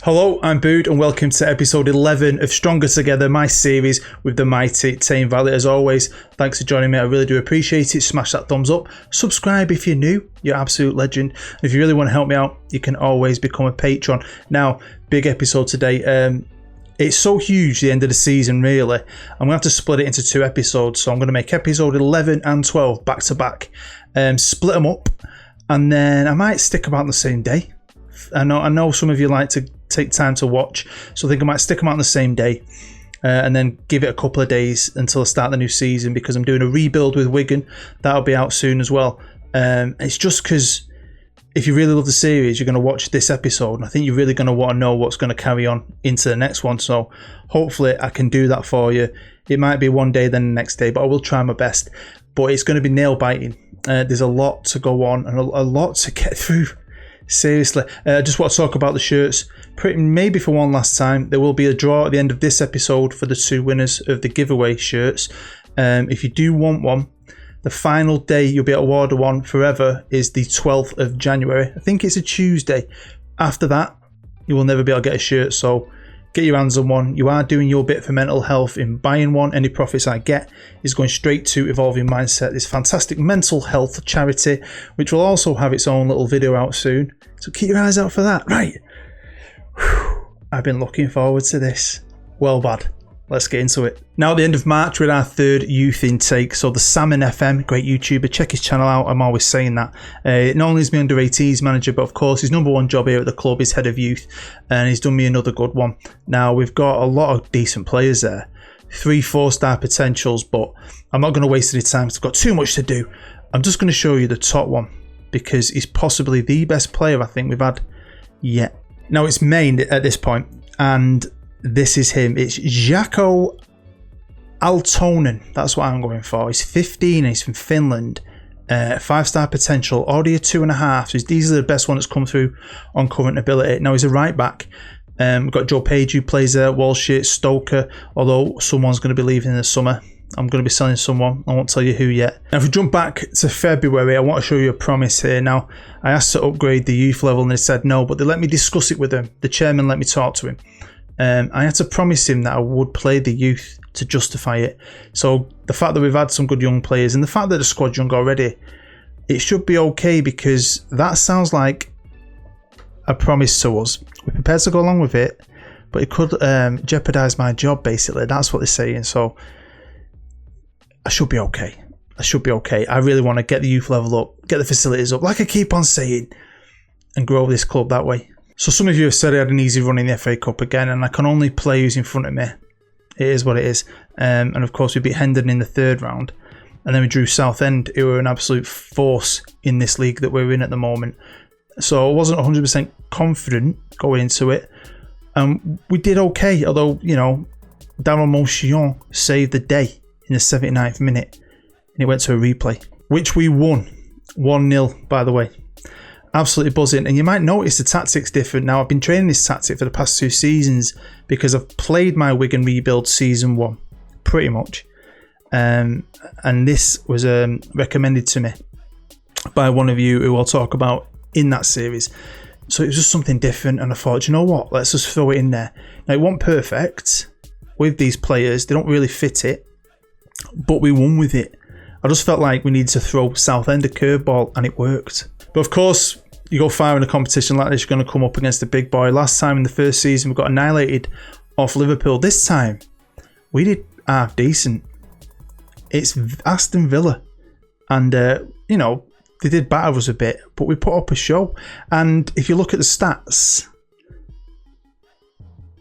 Hello, I'm Bood and welcome to episode 11 of Stronger Together, my series with the mighty Tame Valley. As always, thanks for joining me, I really do appreciate it. Smash that thumbs up, subscribe if you're new, you're an absolute legend. And if you really want to help me out, you can always become a patron. Now, big episode today. It's so huge, the end of the season really. I'm going to have to split it into 2 episodes, so I'm going to make episode 11 and 12 back to back. Split them up, and then I might stick them out on the same day. I know some of you like to take time to watch, so I think I might stick them out on the same day and then give it a couple of days until I start the new season, because I'm doing a rebuild with Wigan. That'll be out soon as well. It's just because if you really love the series, you're going to watch this episode, and I think you're really going to want to know what's going to carry on into the next one. So hopefully I can do that for you. It might be one day then the next day, but I will try my best. But it's going to be nail biting. There's a lot to go on and a lot to get through. Seriously, I just want to talk about the shirts. Maybe for one last time, there will be a draw at the end of this episode for the 2 winners of the giveaway shirts. If you do want one, the final day you'll be able to order one forever is the 12th of January. I think it's a Tuesday. After that, you will never be able to get a shirt, so get your hands on one. You are doing your bit for mental health in buying one. Any profits I get is going straight to Evolving Mindset, this fantastic mental health charity, which will also have its own little video out soon. So keep your eyes out for that. Right. Whew. I've been looking forward to this. Well, bad. Let's get into it. Now at the end of March, we're at our 3rd youth intake. So the Salmon FM, great YouTuber, check his channel out. I'm always saying that. Not only is me under 18s manager, but of course his #1 job here at the club is head of youth, and he's done me another good one. Now we've got a lot of decent players there, 3 4-star potentials, but I'm not going to waste any time because I've got too much to do. I'm just going to show you the top one, because he's possibly the best player I think we've had yet. Now it's Maine at this point, and this is him. It's Jaakko Aaltonen. That's what I'm going for. He's 15 and he's from Finland. 5-star potential. Already a 2.5. So these are the best one that's come through on current ability. Now he's a right back. We've got Joe Page who plays there. Walsh, Stoker. Although someone's going to be leaving in the summer. I'm going to be selling someone. I won't tell you who yet. Now if we jump back to February, I want to show you a promise here. Now I asked to upgrade the youth level and they said no, but they let me discuss it with them. The chairman let me talk to him. I had to promise him that I would play the youth to justify it. So the fact that we've had some good young players and the fact that the squad's young already, it should be okay, because that sounds like a promise to us. We're prepared to go along with it, but it could jeopardise my job basically. That's what they're saying. So I should be okay. I should be okay. I really want to get the youth level up, get the facilities up, like I keep on saying, and grow this club that way. So some of you have said I had an easy run in the FA Cup again, and I can only play who's in front of me. It is what it is. And of course we beat Hendon in the 3rd round, and then we drew Southend, who are an absolute force in this league that we're in at the moment. So I wasn't 100% confident going into it. We did okay, although, you know, Daryl Motion saved the day in the 79th minute, and it went to a replay, which we won 1-0, by the way. Absolutely buzzing. And you might notice the tactic's different. Now I've been training this tactic for the past 2 seasons because I've played my Wigan rebuild season 1 pretty much, and this was recommended to me by one of you who I'll talk about in that series. So it was just something different, and I thought, you know what, let's just throw it in there. Now it wasn't perfect with these players, they don't really fit it, but we won with it. I just felt like we needed to throw Southend a curveball, and it worked. But of course, you go far in a competition like this, you're going to come up against a big boy. Last time in the first season, we got annihilated off Liverpool. This time, we did half decent. It's Aston Villa. And, you know, they did batter us a bit, but we put up a show. And if you look at the stats,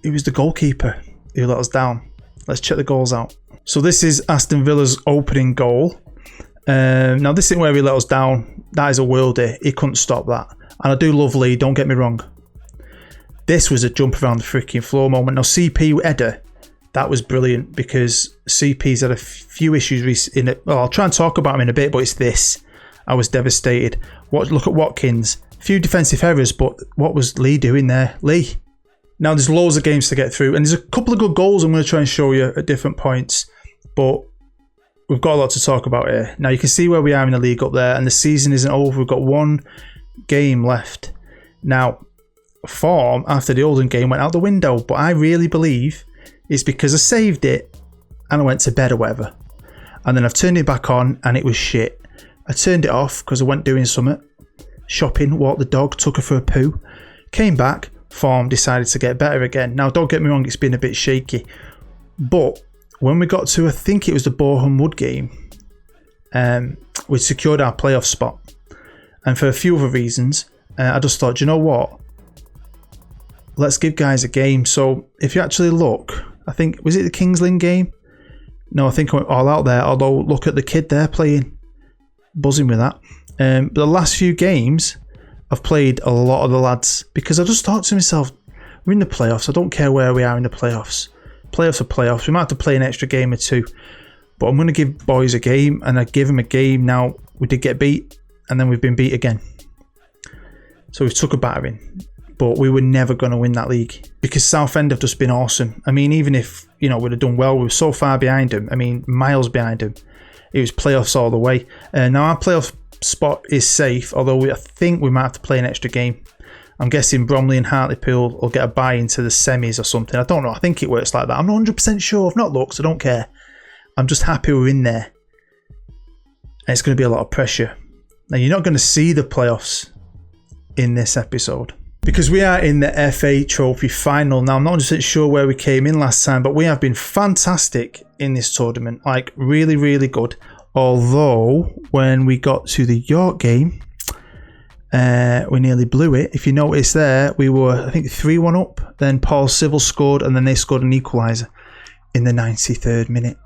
it was the goalkeeper who let us down. Let's check the goals out. So this is Aston Villa's opening goal. Now this isn't where he let us down. That is a worldie. He couldn't stop that. And I do love Lee, don't get me wrong. This was a jump around the freaking floor moment. Now CP header, that was brilliant, because CP's had a few issues in it. Well, I'll try and talk about him in a bit, but it's this. I was devastated. Look at Watkins. A few defensive errors, but what was Lee doing there? Lee. Now there's loads of games to get through, and there's a couple of good goals I'm going to try and show you at different points, but we've got a lot to talk about here. Now you can see where we are in the league up there, and the season isn't over. We've got 1 game left. Now form after the Oldham game went out the window, but I really believe it's because I saved it and I went to bed or whatever. And then I've turned it back on and it was shit. I turned it off because I went doing something, shopping, walked the dog, took her for a poo, came back, form decided to get better again. Now, don't get me wrong, it's been a bit shaky, but when we got to, I think it was the Boreham Wood game, we secured our playoff spot. And for a few other reasons, I just thought, do you know what? Let's give guys a game. So if you actually look, I think, was it the Kings Lynn game? No, I think I went all out there. Although, look at the kid there playing. Buzzing with that. But the last few games, I've played a lot of the lads because I just thought to myself, we're in the playoffs. I don't care where we are in the playoffs. Playoffs are playoffs. We might have to play an extra game or two. But I'm going to give boys a game, and I give them a game. Now, we did get beat, and then we've been beat again. So we've took a battering. But we were never going to win that league because Southend have just been awesome. I mean, even if, we'd have done well, we were so far behind them. I mean, miles behind them. It was playoffs all the way. Now our playoff spot is safe, although I think we might have to play an extra game. I'm guessing Bromley and Hartlepool will get a bye into the semis or something. I don't know. I think it works like that. I'm not 100% sure. I've not looked, so I don't care. I'm just happy we're in there. And it's going to be a lot of pressure. Now, you're not going to see the playoffs in this episode, because we are in the FA Trophy final. Now, I'm not 100% sure where we came in last time, but we have been fantastic in this tournament. Like, really, really good. Although, when we got to the York game, we nearly blew it. If you notice there, we were, I think, 3-1 up. Then Paul Civil scored, and then they scored an equaliser in the 93rd minute.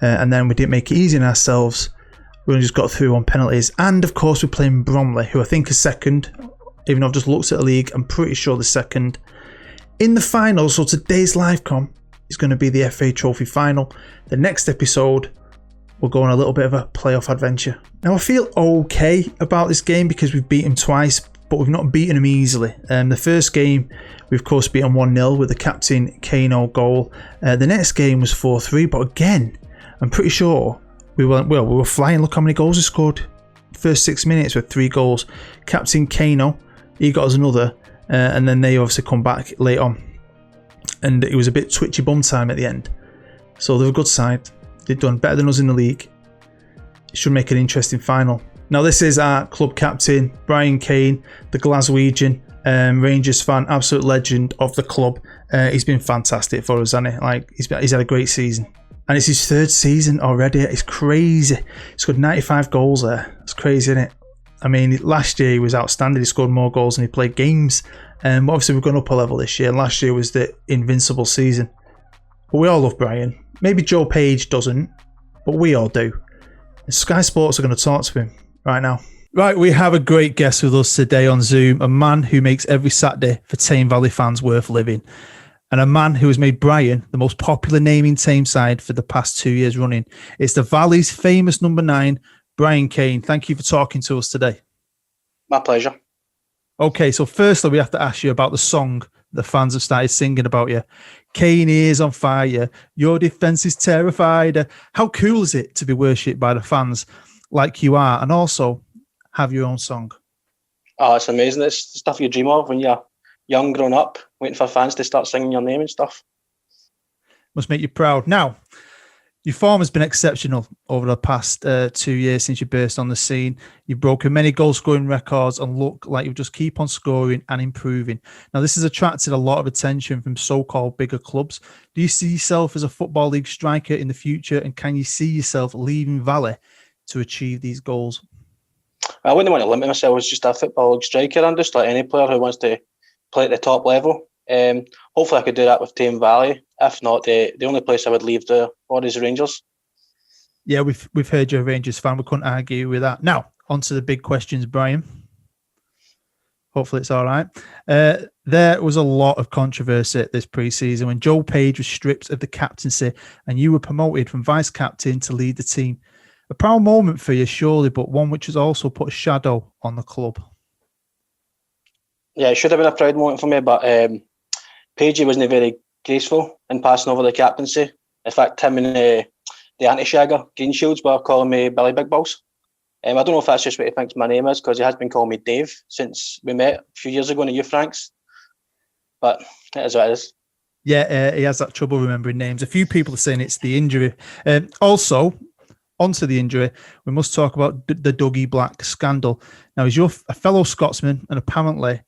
And then we didn't make it easy on ourselves. We just got through on penalties. And, of course, we're playing Bromley, who I think is second. Even though I've just looked at the league, I'm pretty sure the second. In the final, so today's live com is going to be the FA Trophy final. The next episode, we'll go on a little bit of a playoff adventure. Now, I feel okay about this game because we've beaten twice, but we've not beaten them easily. The first game, we of course beat them 1-0 with the captain Kane goal. The next game was 4-3, but again, I'm pretty sure we were flying. Look how many goals we scored. First 6 minutes with 3 goals. Captain Kane, he got us another, and then they obviously come back late on. And it was a bit twitchy bum time at the end. So they're a good side. They've done better than us in the league. It should make an interesting final. Now, this is our club captain, Brian Kane, the Glaswegian, Rangers fan, absolute legend of the club. He's been fantastic for us, hasn't he? Like, he's had a great season. And it's his 3rd season already. It's crazy. He's got 95 goals there. It's crazy, isn't it? I mean, last year he was outstanding. He scored more goals than he played games. Obviously, we've gone up a level this year. Last year was the invincible season. But we all love Brian. Maybe Joe Page doesn't, but we all do. And Sky Sports are going to talk to him right now. Right, we have a great guest with us today on Zoom. A man who makes every Saturday for Tame Valley fans worth living. And a man who has made Brian the most popular name in Tame side for the past 2 years running. It's the Valley's famous number 9, Brian Kane. Thank you for talking to us today. My pleasure. Okay, so firstly, we have to ask you about the song the fans have started singing about you. Kane is on fire. Your defence is terrified. How cool is it to be worshipped by the fans like you are, and also have your own song? Oh, it's amazing. It's the stuff you dream of when you're young, growing up, waiting for fans to start singing your name and stuff. Must make you proud. Now, your form has been exceptional over the past 2 years since you burst on the scene. You've broken many goal-scoring records and look like you just keep on scoring and improving. Now, this has attracted a lot of attention from so-called bigger clubs. Do you see yourself as a Football League striker in the future, and can you see yourself leaving Valley to achieve these goals? I wouldn't want to limit myself as just a Football League striker. I'm just like any player who wants to play at the top level. Hopefully I could do that with Tame Valley. If not, the only place I would leave for is Rangers. Yeah, we've heard you're a Rangers fan. We couldn't argue with that. Now, on to the big questions, Brian. Hopefully it's all right. There was a lot of controversy this pre-season when Joe Page was stripped of the captaincy and you were promoted from vice-captain to lead the team. A proud moment for you, surely, but one which has also put a shadow on the club. Yeah, it should have been a proud moment for me, but Pagey wasn't very graceful in passing over the captaincy. In fact, him and the anti-shagger, Green Shields, were calling me Billy Big Balls. I don't know if that's just what he thinks my name is, because he has been calling me Dave since we met a few years ago in the youth ranks. but it is what it is. Yeah, he has that trouble remembering names. A few people are saying it's the injury. Also, onto the injury, we must talk about the Dougie Black scandal. Now, he's a fellow Scotsman, and apparently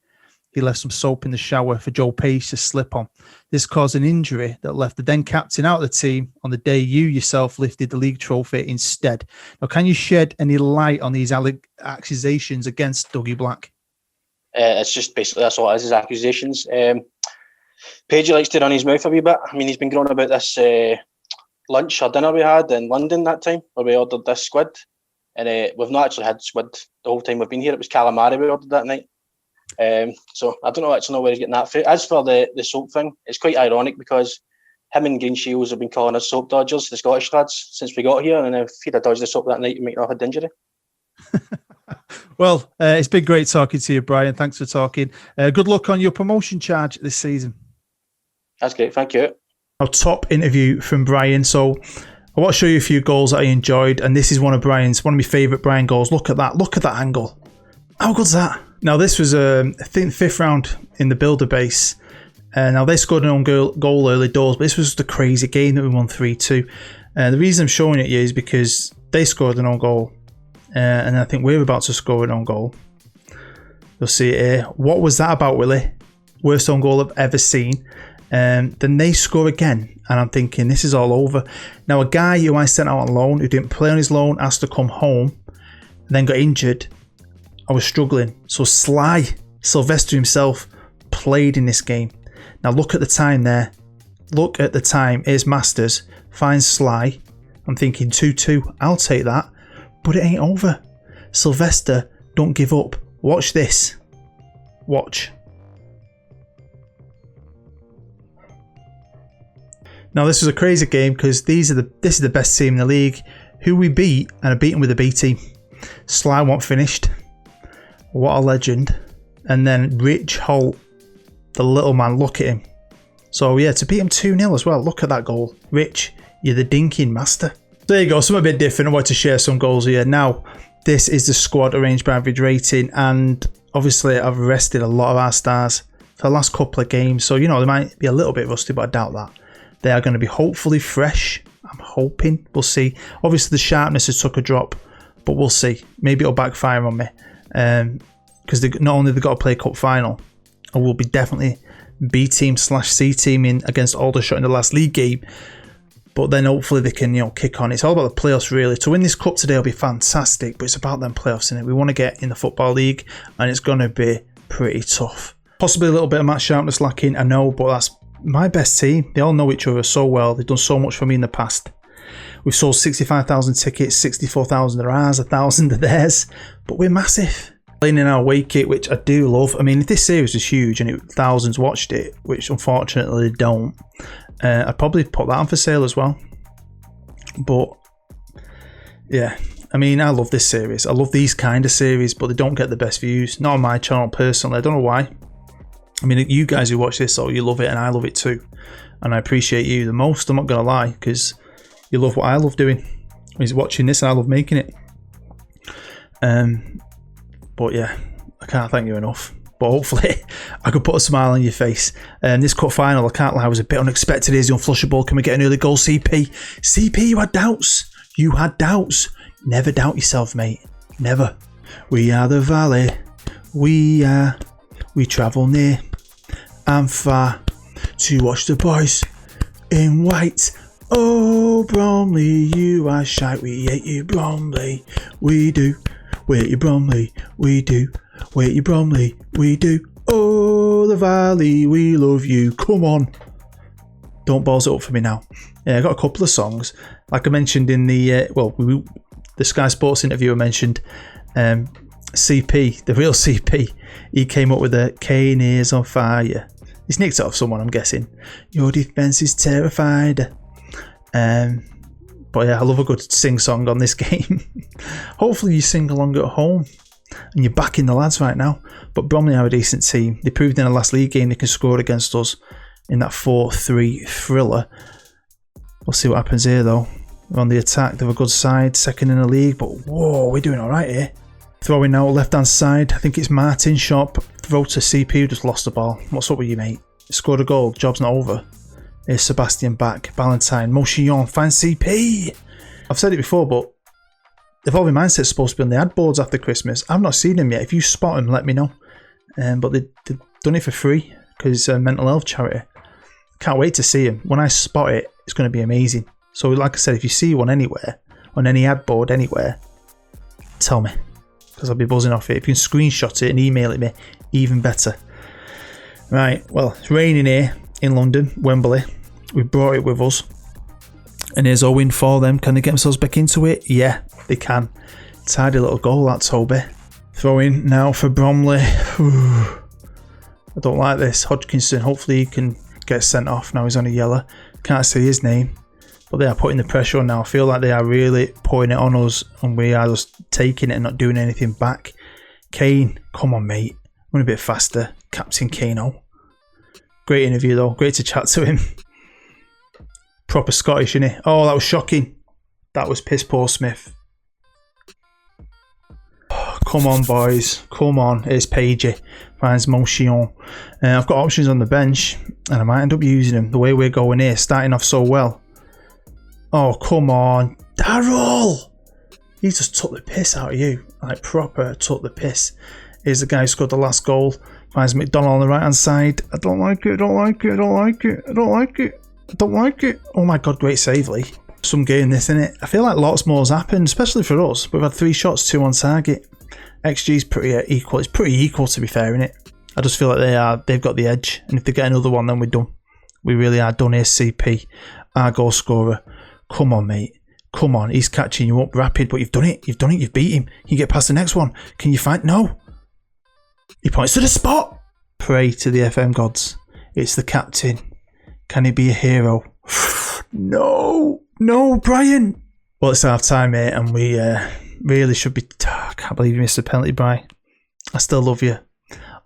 he left some soap in the shower for Joe Page to slip on. This caused an injury that left the then captain out of the team on the day you yourself lifted the league trophy instead. Now, can you shed any light on these accusations against Dougie Black? It's just basically that's all it is accusations. Page likes to run his mouth a wee bit. I mean, he's been growing about this lunch or dinner we had in London that time, where we ordered this squid. And we've not actually had squid the whole time we've been here. It was calamari we ordered that night. So I don't actually know where he's getting that from. As for the soap thing, it's quite ironic because him and Green Shields have been calling us soap dodgers, the Scottish lads, since we got here. And if he'd have dodged the soap that night, we might not have had injury. Well, it's been great talking to you, Brian. Thanks for talking. Good luck on your promotion charge this season. That's great. Thank you. Our top interview from Brian. So I want to show you a few goals that I enjoyed. And this is one of my favourite Brian goals. Look at that. Look at that angle. How good's that? Now, this was, I think, 5th round in the Builder base. Now, they scored an own goal early doors, but this was the crazy game that we won 3-2. The reason I'm showing it to you is because they scored an own goal. And I think we're about to score an own goal. You'll see it here. What was that about, Willie? Worst own goal I've ever seen. Then they score again. And I'm thinking, this is all over. Now, a guy who I sent out on loan, who didn't play on his loan, asked to come home, and then got injured. I was struggling. So Sylvester himself, played in this game. Now look at the time there. Look at the time. Here's Masters. Finds Sly. I'm thinking 2-2. I'll take that. But it ain't over. Sylvester, don't give up. Watch this. Watch. Now this was a crazy game because this is the best team in the league. Who we beat, and I beat them with a B team. Sly wasn't finished. What a legend. And then Rich Holt, the little man, look at him. So yeah, to beat him 2-0 as well. Look at that goal. Rich, you're the dinking master. There you go, something a bit different. I wanted to share some goals here. Now, this is the squad arranged by average rating, and obviously I've rested a lot of our stars for the last couple of games. So, you know, they might be a little bit rusty, but I doubt that. They are going to be hopefully fresh. I'm hoping. We'll see. Obviously the sharpness has took a drop, but we'll see. Maybe it'll backfire on me. Because not only they've got to play cup final, I will be definitely B team / C team in against Aldershot in the last league game, but then hopefully they can, you know, kick on. It's all about the playoffs really. To win this cup today will be fantastic, but it's about them playoffs, innit? We want to get in the Football League, and it's going to be pretty tough. Possibly a little bit of match sharpness lacking, I know, but that's my best team. They all know each other so well. They've done so much for me in the past. We've sold 65,000 tickets, 64,000 are ours, 1,000 are theirs, but we're massive. Playing in our away kit, which I do love. I mean, if this series was huge and thousands watched it, which unfortunately they don't, I'd probably put that on for sale as well. But yeah, I mean, I love this series. I love these kind of series, but they don't get the best views. Not on my channel personally. I don't know why. I mean, you guys who watch this, you love it and I love it too. And I appreciate you the most, I'm not going to lie, because you love what I love doing. Is watching this and I love making it. But yeah, I can't thank you enough. But hopefully I could put a smile on your face. This cup final, I can't lie, was a bit unexpected. Here's the unflushable. Can we get an early goal, CP? CP, you had doubts. You had doubts. Never doubt yourself, mate. Never. We are the Valley. We travel near and far to watch the boys in white. Oh, Bromley, you are shite. We hate you, Bromley. We do. We hate you, Bromley. We do. We hate you, Bromley. We do. Oh, the Valley, we love you. Come on. Don't balls it up for me now. Yeah, I got a couple of songs. Like I mentioned in the, the Sky Sports interview I mentioned, CP, the real CP, he came up with a Kane is on fire. He's nicked it off someone, I'm guessing. Your defence is terrified. But yeah, I love a good sing song on this game. Hopefully you sing along at home and you're backing the lads right now. But Bromley are a decent team. They proved in the last league game they can score against us in that 4-3 thriller. We'll see what happens here though. We're on the attack, they have a good side, second in the league, but whoa, we're doing alright here. Throwing now left hand side, I think it's Martin, shot throw to CP who just lost the ball. What's up with you, mate? scored a goal, job's not over. Here's Sebastian back, Ballantyne, Motion, Fancy P. I've said it before, but Evolving Mindset's supposed to be on the ad boards after Christmas. I've not seen them yet. If you spot them, let me know. But they've done it for free because it's a mental health charity. Can't wait to see him. When I spot it, it's going to be amazing. So like I said, if you see one anywhere, on any ad board anywhere, tell me, because I'll be buzzing off it. If you can screenshot it and email it me, even better. Right, well, it's raining here in London, Wembley. We brought it with us. And here's a win for them. Can they get themselves back into it? Yeah, they can. Tidy little goal, that Toby. Throw in now for Bromley. I don't like this. Hodgkinson, hopefully he can get sent off. Now he's on a yellow. Can't see his name. But they are putting the pressure on now. I feel like they are really putting it on us. And we are just taking it and not doing anything back. Kane, come on mate. Run a bit faster. Captain Kano. Great interview though. Great to chat to him. Proper Scottish, innit? Oh, that was shocking. That was piss poor Smith. Come on, boys. Come on. Here's Pagey. Finds Motion. I've got options on the bench, and I might end up using them. The way we're going here, starting off so well. Oh, come on. Darryl! He just took the piss out of you. Like, proper took the piss. Here's the guy who scored the last goal. Finds McDonald on the right-hand side. I don't like it. I don't like it. I don't like it. I don't like it. I don't like it. Oh my god, great save, Lee. Some game this, innit? I feel like lots more's happened, especially for us. We've had 3 shots, 2 on target. XG's pretty equal. It's pretty equal, to be fair, innit? I just feel like they've got the edge. And if they get another one, then we're done. We really are done. Here's CP, our goal scorer. Come on, mate. Come on. He's catching you up rapid, but you've done it. You've done it. You've beat him. You get past the next one. Can you find? No. He points to the spot. Pray to the FM gods. It's the captain. Can he be a hero? No. No, Brian. Well, it's half time, mate, and we really should be... I can't believe you missed a penalty, Brian. I still love you.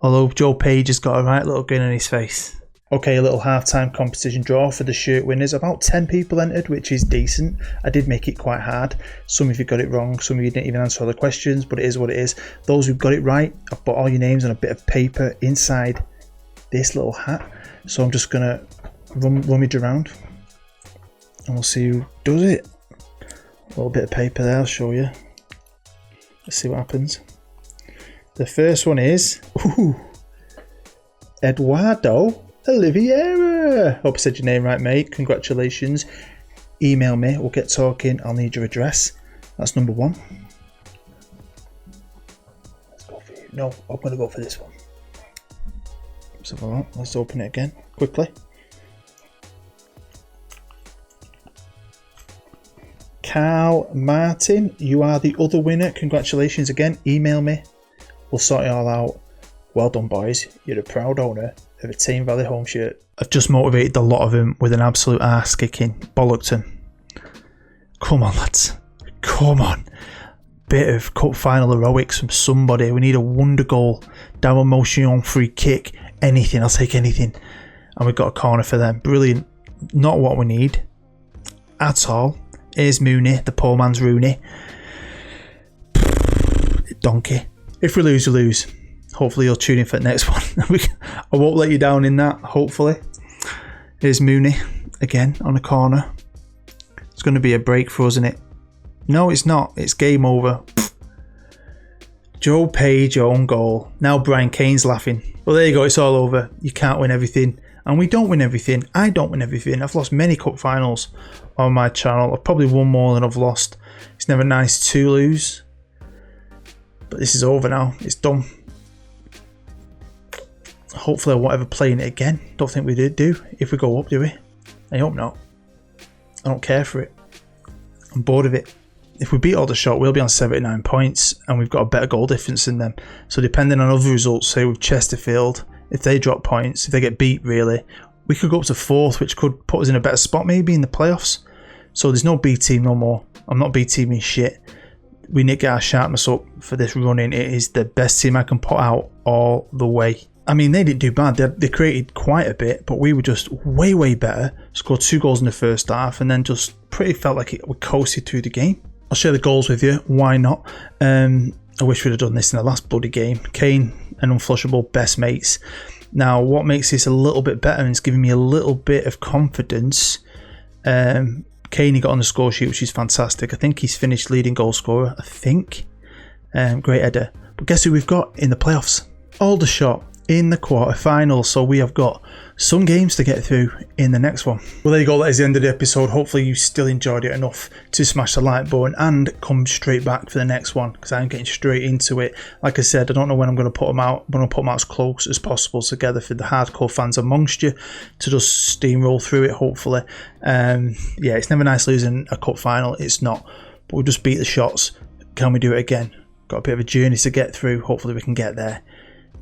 Although Joe Page has got a right little grin on his face. Okay, a little half-time competition draw for the shirt winners. About 10 people entered, which is decent. I did make it quite hard. Some of you got it wrong. Some of you didn't even answer all the questions, but it is what it is. Those who got it right, I've put all your names on a bit of paper inside this little hat. So I'm just going to rummage around and we'll see who does it. A little bit of paper there, I'll show you. Let's see what happens. The first one is Eduardo Oliveira. Hope I said your name right, mate. Congratulations. Email me. We'll get talking. I'll need your address. That's number 1. Let's go for you. No, I'm going to go for this one. Let's have a look. Let's open it again quickly. Carl Martin, you are the other winner. Congratulations again. Email me. We'll sort it all out. Well done, boys. You're a proud owner of a Tame Valley home shirt. I've just motivated a lot of them with an absolute arse kicking. Bollockton. Come on, lads. Come on. Bit of cup final heroics from somebody. We need a wonder goal. Down motion, free kick. Anything. I'll take anything. And we've got a corner for them. Brilliant. Not what we need at all. Here's Mooney, the poor man's Rooney. Donkey. If we lose, we lose. Hopefully you'll tune in for the next one. I won't let you down in that, hopefully. Here's Mooney, again, on a corner. It's going to be a break for us, isn't it? No, it's not. It's game over. Joe Page, own goal. Now Brian Kane's laughing. Well, there you go. It's all over. You can't win everything. And we don't win everything. I don't win everything. I've lost many cup finals on my channel. I've probably won more than I've lost. It's never nice to lose. But this is over now. It's done. Hopefully I won't ever play in it again. Don't think we did do. If we go up, do we? I hope not. I don't care for it. I'm bored of it. If we beat Aldershot, we'll be on 79 points. And we've got a better goal difference than them. So depending on other results, say with Chesterfield, if they drop points, if they get beat really, we could go up to 4th, which could put us in a better spot maybe in the playoffs. So there's no B team no more. I'm not B teaming shit. We need to get our sharpness up for this running. It is the best team I can put out all the way. I mean, they didn't do bad. They created quite a bit, but we were just way, way better. Scored 2 goals in the first half and then just pretty felt like we coasted through the game. I'll share the goals with you. Why not? I wish we'd have done this in the last bloody game. Kane and Unflushable, best mates. Now, what makes this a little bit better and it's giving me a little bit of confidence, Kane got on the score sheet, which is fantastic. I think he's finished leading goal scorer, I think. Great header. But guess who we've got in the playoffs? Aldershot in the quarterfinals. So we have got some games to get through in the next one. Well, there you go. That is the end of the episode. Hopefully you still enjoyed it enough to smash the like button and come straight back for the next one, because I'm getting straight into it. Like I said, I don't know when I'm going to put them out. I'm going to put them out as close as possible together for the hardcore fans amongst you to just steamroll through it, hopefully. Yeah, it's never nice losing a cup final. It's not. But we'll just beat the shots. Can we do it again? Got a bit of a journey to get through. Hopefully we can get there.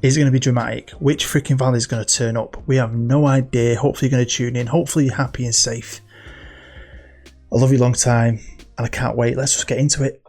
Is it going to be dramatic? Which freaking valley is going to turn up? We have no idea. Hopefully you're going to tune in. Hopefully you're happy and safe. I love you long time and I can't wait. Let's just get into it.